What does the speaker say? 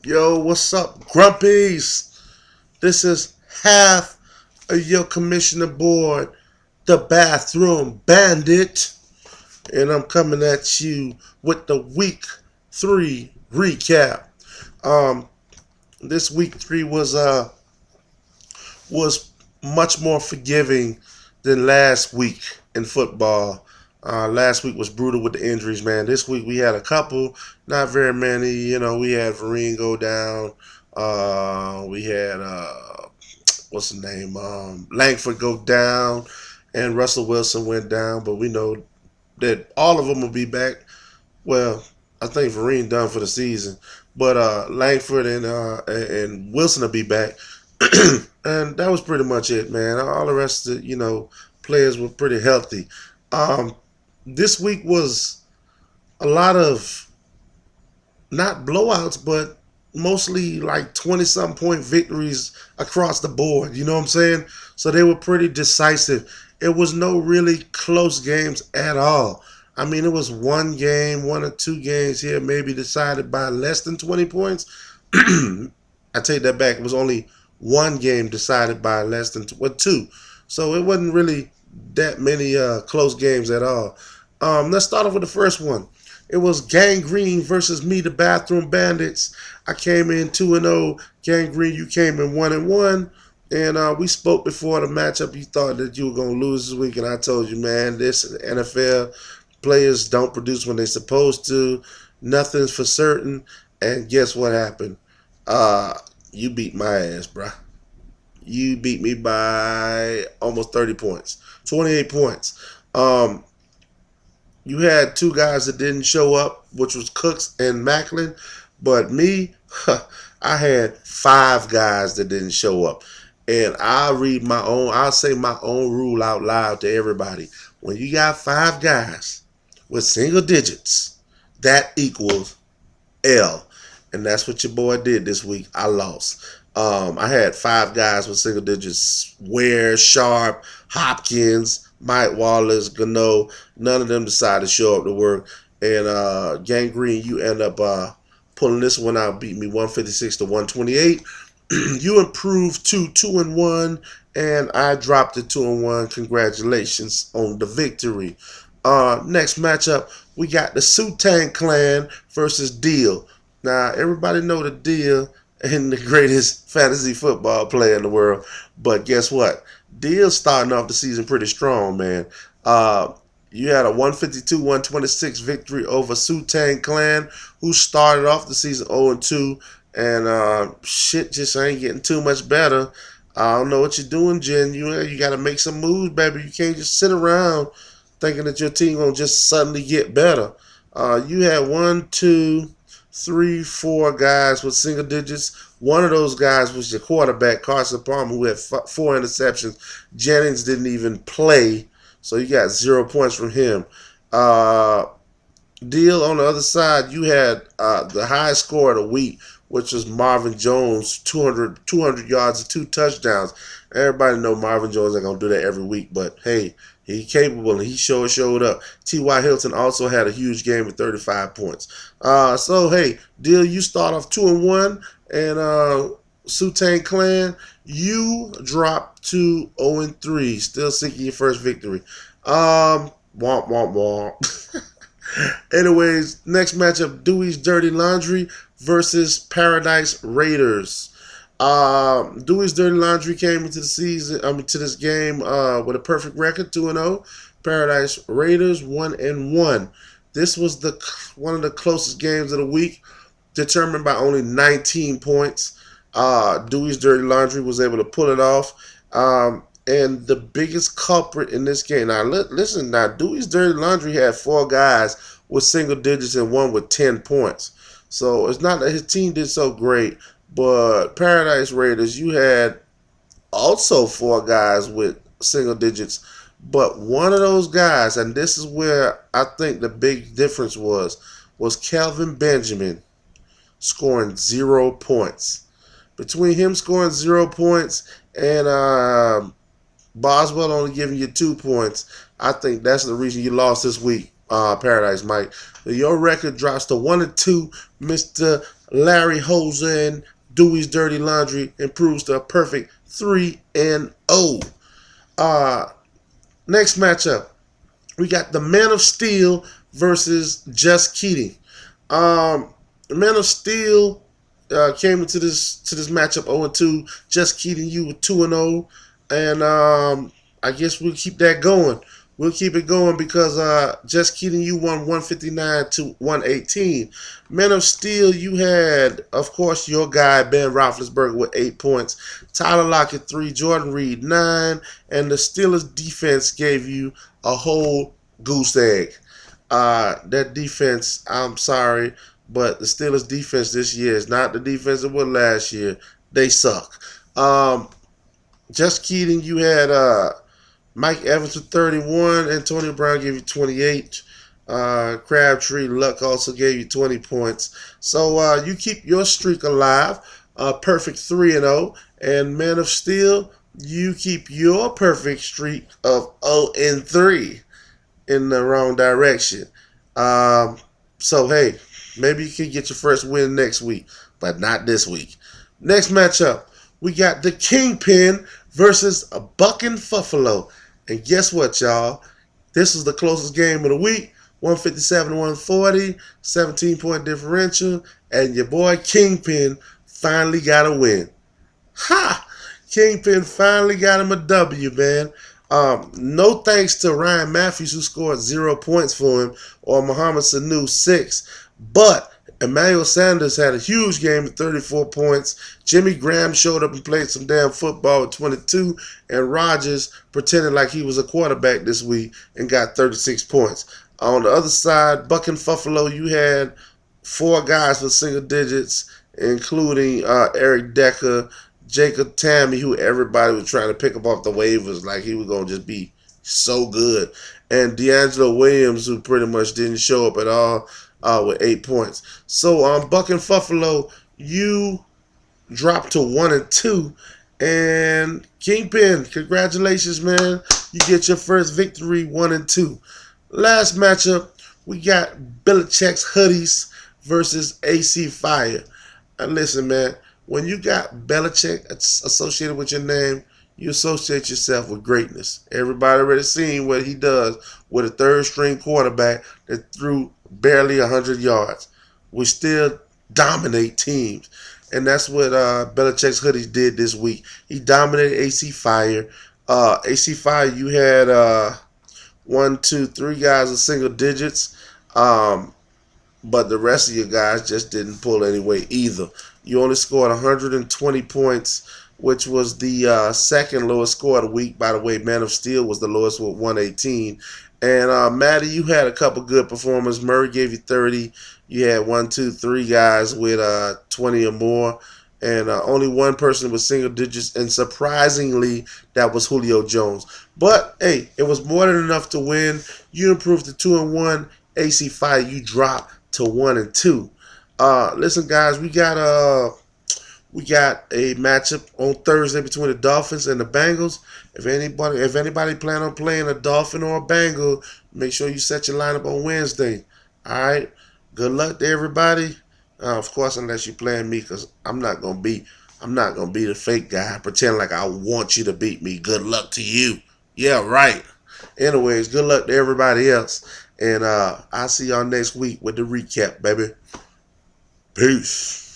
Yo, what's up, Grumpies? This is half of your commissioner board, the Bathroom Bandit, and I'm coming at you with the Week 3 recap. Um, this Week 3 was much more forgiving than last week in football. Last week was brutal with the injuries, man. This week we had a couple, not very many. We had Vereen go down. We had what's the name? Langford go down, and Russell Wilson went down. But we know that all of them will be back. Well, I think Vereen done for the season, but Langford and Wilson will be back. And that was pretty much it, man. All the rest of the players were pretty healthy. Um, this week was a lot of not blowouts, but mostly like 20 something point victories across the board. You know what I'm saying? So they were pretty decisive. It was no really close games at all. I mean, it was one game, one or two games here, maybe decided by less than 20 points. I take that back. It was only one game decided by less than two. So it wasn't really that many close games at all. Let's start off with the first one. It was Gangrene versus me, the Bathroom Bandits. I came in 2-0. Gangrene, you came in 1-1. And we spoke before the matchup. You thought that you were going to lose this week, and I told you, man, this NFL players don't produce when they're supposed to. Nothing's for certain. And guess what happened? You beat my ass, bruh. You beat me by almost 30 points, 28 points. You had two guys that didn't show up, which was Cooks and Macklin. But me, I had five guys that didn't show up. And I'll say my own rule out loud to everybody. When you got five guys with single digits, that equals L. And that's what your boy did this week. I lost. I had five guys with single digits: Ware, Sharp, Hopkins, Mike Wallace, Gano. None of them decided to show up to work. And Gangrene, you end up pulling this one out, beat me 156 to 128. You improved to 2-1, and I dropped to 2-1. Congratulations on the victory. Next matchup, we got the Sutang Clan versus Deal. Now, everybody know the Deal and the greatest fantasy football player in the world. But guess what? Deal's starting off the season pretty strong, man. You had a 152-126 victory over Sutang Clan, who started off the season 0-2. And shit just ain't getting too much better. I don't know what you're doing, Jen. You got to make some moves, baby. You can't just sit around thinking that your team gonna just suddenly get better. You had 1, 2, 3, 4 guys with single digits. One of those guys was your quarterback, Carson Palmer, who had 4 interceptions. Jennings didn't even play, so you got 0 points from him. Deal on the other side, you had the highest score of the week, which was Marvin Jones, 200 yards and 2 touchdowns. Everybody know Marvin Jones ain't going to do that every week, but hey, he's capable and he showed up. T.Y. Hilton also had a huge game with 35 points. So, hey, Deal, you start off 2-1, and Sutang Clan, you drop to 0-3, still seeking your first victory. Womp, womp, womp. Anyways, next matchup, Dewey's Dirty Laundry versus Paradise Raiders. Dewey's Dirty Laundry came into to this game with a perfect record, 2-0. Paradise Raiders 1-1. This was one of the closest games of the week, determined by only 19 points. Dewey's Dirty Laundry was able to pull it off. And the biggest culprit in this game, now listen, Dewey's Dirty Laundry had 4 guys with single digits and one with 10 points. So it's not that his team did so great, but Paradise Raiders, you had also 4 guys with single digits, but one of those guys, and this is where I think the big difference was Kelvin Benjamin scoring 0 points. Between him scoring 0 points and Boswell only giving you 2 points, I think that's the reason you lost this week, Paradise Mike. Your record drops to 1-2, Mr. Larry Hosen, Dewey's Dirty Laundry improves to a perfect 3-0. Uh, Next matchup, we got the Man of Steel versus Just Keating. The Man of Steel came into this matchup 0-2. Just Keating, you with 2-0, and I guess we'll keep that going. We'll keep it going because Just Keating, you won 159 to 118. Men of Steel, you had, of course, your guy Ben Roethlisberger with 8 points, Tyler Lockett 3, Jordan Reed 9, and the Steelers defense gave you a whole goose egg. That defense, I'm sorry, but the Steelers defense this year is not the defense it was last year. They suck. Just Keating, you had Mike Evans with 31. Antonio Brown gave you 28. Crabtree Luck also gave you 20 points. So you keep your streak alive. Perfect 3-0. And Man of Steel, you keep your perfect streak of 0-3 in the wrong direction. So, hey, maybe you can get your first win next week, but not this week. Next matchup, we got the Kingpin versus a Bucking Buffalo. And guess what, y'all? This is the closest game of the week. 157 to 140, 17-point differential, and your boy Kingpin finally got a win. Ha! Kingpin finally got him a W, man. No thanks to Ryan Matthews, who scored 0 points for him, or Mohamed Sanu 6. But Emmanuel Sanders had a huge game with 34 points. Jimmy Graham showed up and played some damn football with 22. And Rodgers pretended like he was a quarterback this week and got 36 points. On the other side, Bucking Buffalo, you had 4 guys with single digits, including Eric Decker, Jacob Tammy, who everybody was trying to pick up off the waivers like he was going to just be so good. And D'Angelo Williams, who pretty much didn't show up at all with 8 points. So Bucking Buffalo, you dropped to 1-2. And Kingpin, congratulations, man. You get your first victory, 1-2. Last matchup, we got Belichick's Hoodies versus AC Fire. And listen, man, when you got Belichick associated with your name, you associate yourself with greatness. Everybody already seen what he does with a third-string quarterback that threw barely 100 yards. We still dominate teams. And that's what Belichick's Hoodies did this week. He dominated AC Fire. AC Fire, you had 1, 2, 3 guys in single digits. But the rest of your guys just didn't pull any weight either. You only scored 120 points, which was the second lowest score of the week. By the way, Man of Steel was the lowest with 118. And Maddie, you had a couple good performers. Murray gave you 30. You had 1, 2, 3 guys with 20 or more. And only one person with single digits. And surprisingly, that was Julio Jones. But, hey, it was more than enough to win. You improved to 2-1. AC Fire, you dropped to 1-2. Listen, guys, we got a matchup on Thursday between the Dolphins and the Bengals. If anybody plan on playing a Dolphin or a Bengal, make sure you set your lineup on Wednesday. All right. Good luck to everybody. Of course, unless you're playing me, because I'm not gonna be the fake guy pretend like I want you to beat me. Good luck to you. Yeah, right. Anyways, good luck to everybody else. And I'll see y'all next week with the recap, baby. Peace.